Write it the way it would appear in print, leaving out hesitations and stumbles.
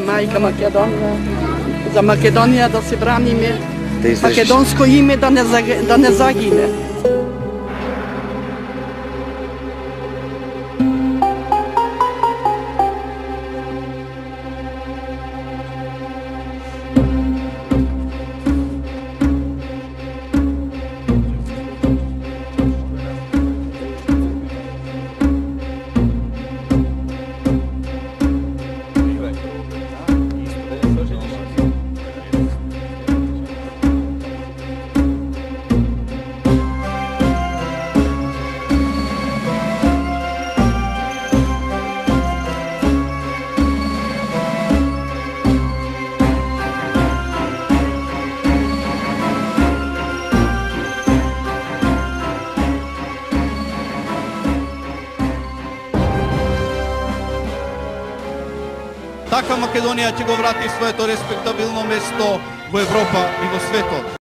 majka Makedonija. Za Makedonija da se brani makedonsko ime da ne zagine. Така Македонија ќе го врати своето респектабилно место во Европа и во светот.